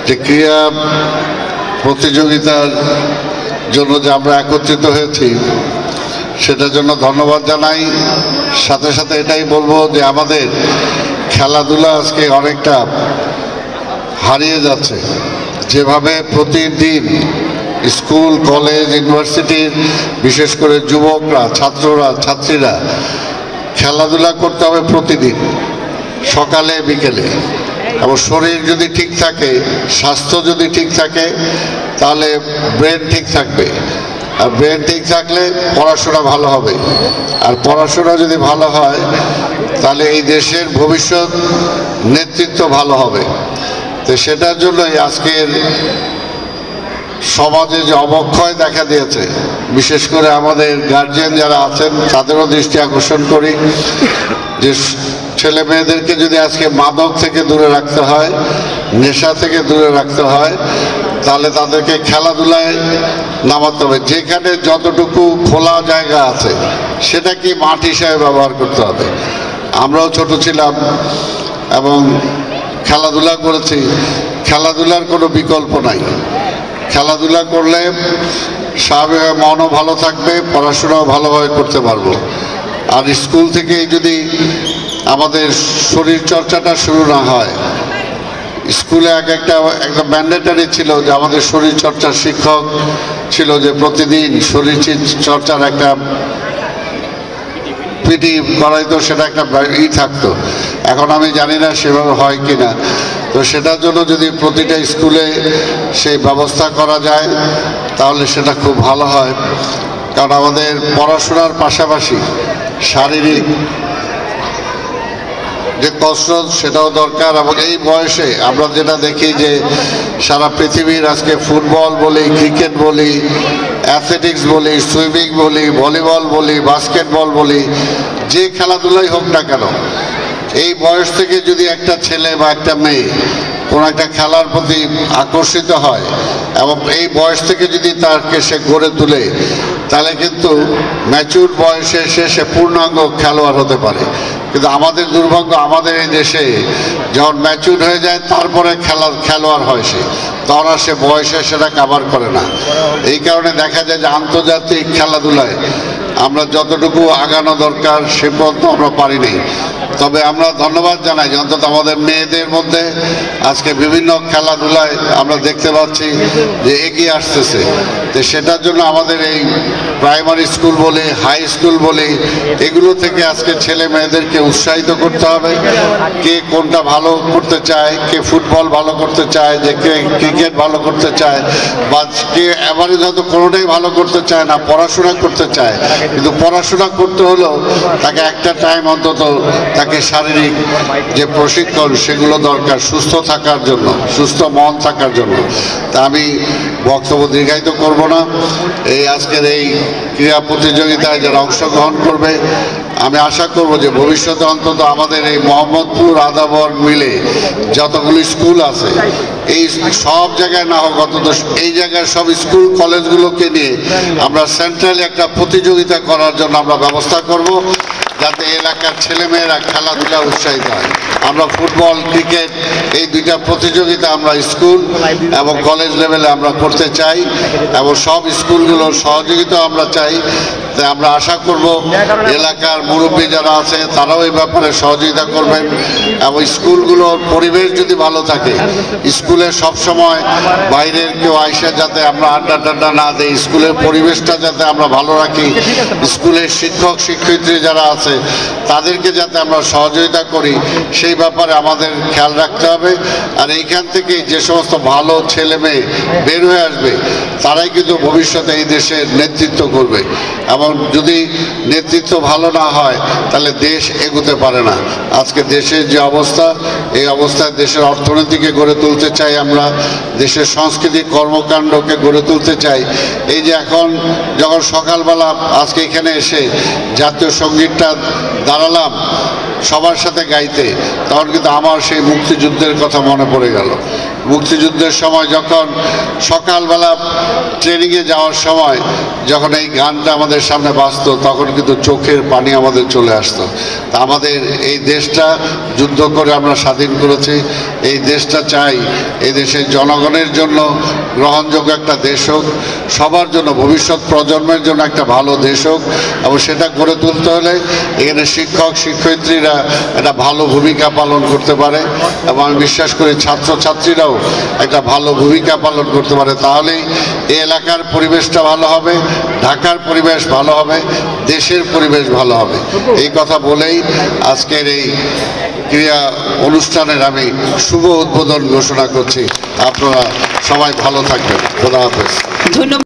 যে ক্রীড়া প্রতিযোগিতার জন্য যে আমরা একত্রিত হয়েছি সেটার জন্য ধন্যবাদ জানাই। সাথে সাথে এটাই বলবো যে আমাদের খেলাধুলা আজকে অনেকটা হারিয়ে যাচ্ছে। যেভাবে প্রতিদিন স্কুল কলেজ ইউনিভার্সিটির বিশেষ করে যুবকরা ছাত্ররা ছাত্রীরা খেলাধুলা করতে হবে প্রতিদিন সকালে বিকেলে, এবং শরীর যদি ঠিক থাকে স্বাস্থ্য যদি ঠিক থাকে তাহলে ব্রেন ঠিক থাকবে, আর ব্রেন ঠিক থাকলে পড়াশোনা ভালো হবে, আর পড়াশোনা যদি ভালো হয় তাহলে এই দেশের ভবিষ্যৎ নেতৃত্ব ভালো হবে। তো সেটার জন্যই আজকের সমাজে যে অবক্ষয় দেখা দিয়েছে, বিশেষ করে আমাদের গার্জিয়ান যারা আছেন তাদেরও দৃষ্টি আকর্ষণ করি যে ছেলে মেয়েদেরকে যদি আজকে মাদক থেকে দূরে রাখতে হয়, নেশা থেকে দূরে রাখতে হয়, তাহলে তাদেরকে খেলাধুলায় নামাতে হবে। যেখানে যতটুকু খোলা জায়গা আছে সেটাকে মাঠ হিসাবে ব্যবহার করতে হবে। আমরাও ছোট ছিলাম এবং খেলাধুলা করেছি, খেলাধুলার কোনো বিকল্প নাই। খেলাধুলা করলে স্বাভাবিক মনও ভালো থাকবে, পড়াশোনাও ভালোভাবে করতে পারবো। আর স্কুল থেকে যদি আমাদের শরীর চর্চাটা শুরু না হয়, স্কুলে একটা ম্যান্ডেটারি ছিল যে আমাদের শরীর চর্চার শিক্ষক ছিল যে প্রতিদিন শরীর চর্চার একটা পিটি করাইতো, সেটা একটা থাকতো। এখন আমি জানি না সেভাবে হয় কি না। তো সেটার জন্য যদি প্রতিটা স্কুলে সেই ব্যবস্থা করা যায় তাহলে সেটা খুব ভালো হয়। কারণ আমাদের পড়াশোনার পাশাপাশি শারীরিক যে কসরত সেটাও দরকার। এবং এই বয়সে আমরা যেটা দেখি যে সারা পৃথিবীর আজকে ফুটবল বলি, ক্রিকেট বলি, অ্যাথলেটিক্স বলি, সুইমিং বলি, ভলিবল বলি, বাস্কেটবল বলি, যে খেলাধুলাই হোক না কেন, এই বয়স থেকে যদি একটা ছেলে বা একটা মেয়ে কোনো একটা খেলার প্রতি আকর্ষিত হয় এবং এই বয়স থেকে যদি তাকে সে গড়ে তোলে তাহলে কিন্তু ম্যাচুর বয়সে সে পূর্ণাঙ্গ খেলোয়াড় হতে পারে। কিন্তু আমাদের দুর্ভাগ্য, আমাদের এই দেশে যখন ম্যাচুর হয়ে যায় তারপরে খেলোয়াড় হয় সে, তখন আর সে বয়সে সেটা কাভার করে না। এই কারণে দেখা যায় যে আন্তর্জাতিক খেলাধুলায় আমরা যতটুকু আগানো দরকার সে পর্যন্ত আমরা পারিনি। তবে আমরা ধন্যবাদ জানাই যে অন্তত আমাদের মেয়েদের মধ্যে আজকে বিভিন্ন খেলাধুলায় আমরা দেখতে পাচ্ছি যে এগিয়ে আসতেছে। তো সেটার জন্য আমাদের এই প্রাইমারি স্কুল বলে, হাই স্কুল বলে, এগুলো থেকে আজকে ছেলে মেয়েদেরকে উৎসাহিত করতে হবে। কে কোনটা ভালো করতে চায়, কে ফুটবল ভালো করতে চায়, যে কে ক্রিকেট ভালো করতে চায়, বা কে এভারেজ হয়তো কোনোটাই ভালো করতে চায় না, পড়াশোনা করতে চায়। কিন্তু পড়াশোনা করতে হলেও তাকে একটা টাইম অন্তত তাকে শারীরিক যে প্রশিক্ষণ সেগুলো দরকার সুস্থ থাকার জন্য, সুস্থ মন থাকার জন্য। তা আমি বক্তব্য দীর্ঘায়িত করব না। এই আজকের এই ক্রীড়া প্রতিযোগিতায় যারা অংশগ্রহণ করবে, আমি আশা করব যে ভবিষ্যতে অন্তত আমাদের এই মোহাম্মদপুর আদাবর মিলে যতগুলি স্কুল আছে এই সব জায়গায় না হোক অন্তত এই জায়গায় সব স্কুল কলেজগুলোকে নিয়ে আমরা সেন্ট্রালি একটা প্রতিযোগিতা করার জন্য আমরা ব্যবস্থা করব, যাতে এলাকার ছেলেমেয়েরা খেলাধুলা উৎসাহিত হয়। আমরা ফুটবল, ক্রিকেট এই দুইটা প্রতিযোগিতা আমরা স্কুল এবং কলেজ লেভেলে আমরা করতে চাই, এবং সব স্কুলগুলোর সহযোগিতা আমরা চাই। তাই আমরা আশা করব এলাকার মুরব্বী যারা আছে তারাও এই ব্যাপারে সহযোগিতা করবেন। এবং স্কুলগুলোর পরিবেশ যদি ভালো থাকে, স্কুলে সবসময় বাইরের কেউ আইসা যাতে আমরা আড্ডা টাড্ডা না দেই, স্কুলের পরিবেশটা যাতে আমরা ভালো রাখি, স্কুলের শিক্ষক শিক্ষয়িত্রী যারা আছে তাদেরকে যাতে আমরা সহযোগিতা করি, সেই ব্যাপারে আমাদের খেয়াল রাখতে হবে। আর এইখান থেকে যে সমস্ত ভালো ছেলে মেয়ে বের হয়ে আসবে তারাই কিন্তু ভবিষ্যতে এই দেশের নেতৃত্ব করবে। এবং যদি নেতৃত্ব ভালো না হয় তাহলে দেশ এগোতে পারে না। আজকে দেশের যে অবস্থা, এই অবস্থায় দেশের অর্থনীতিকে গড়ে তুলতে চাই আমরা, দেশের সাংস্কৃতিক কর্মকাণ্ডকে গড়ে তুলতে চাই। এই যে এখন যখন সকালবেলা আজকে এখানে এসে জাতীয় সঙ্গীতটা দাঁড়ালাম, সবার সাথে গাইতে, তখন কিন্তু আমার সেই মুক্তিযুদ্ধের কথা মনে পড়ে গেল। মুক্তিযুদ্ধের সময় যখন সকালবেলা ট্রেনিংয়ে যাওয়ার সময় যখন এই গানটা আমাদের সামনে বাজতো, তখন কিন্তু চোখের পানি আমাদের চলে আসতো। তা আমাদের এই দেশটা যুদ্ধ করে আমরা স্বাধীন করেছি। এই দেশটা চাই এই দেশের জনগণের জন্য গ্রহণযোগ্য একটা দেশ হোক, সবার জন্য, ভবিষ্যৎ প্রজন্মের জন্য একটা ভালো দেশ হোক। এবং সেটা গড়ে তুলতে হলে এখানে শিক্ষক শিক্ষয়িত্রীরা একটা ভালো ভূমিকা পালন করতে পারে, এবং আমি বিশ্বাস করি ছাত্রছাত্রীরাও একটা ভালো ভূমিকা পালন করতে পারে। তাহলেই এই এলাকার পরিবেশটা ভালো হবে, ঢাকার পরিবেশ ভালো হবে, দেশের পরিবেশ ভালো হবে। এই কথা বলেই আজকের এই ক্রীড়া অনুষ্ঠানের আমি শুভ উদ্বোধন ঘোষণা করছি। আপনারা সবাই ভালো থাকবেন। খোদা হাফেজ। ধন্যবাদ।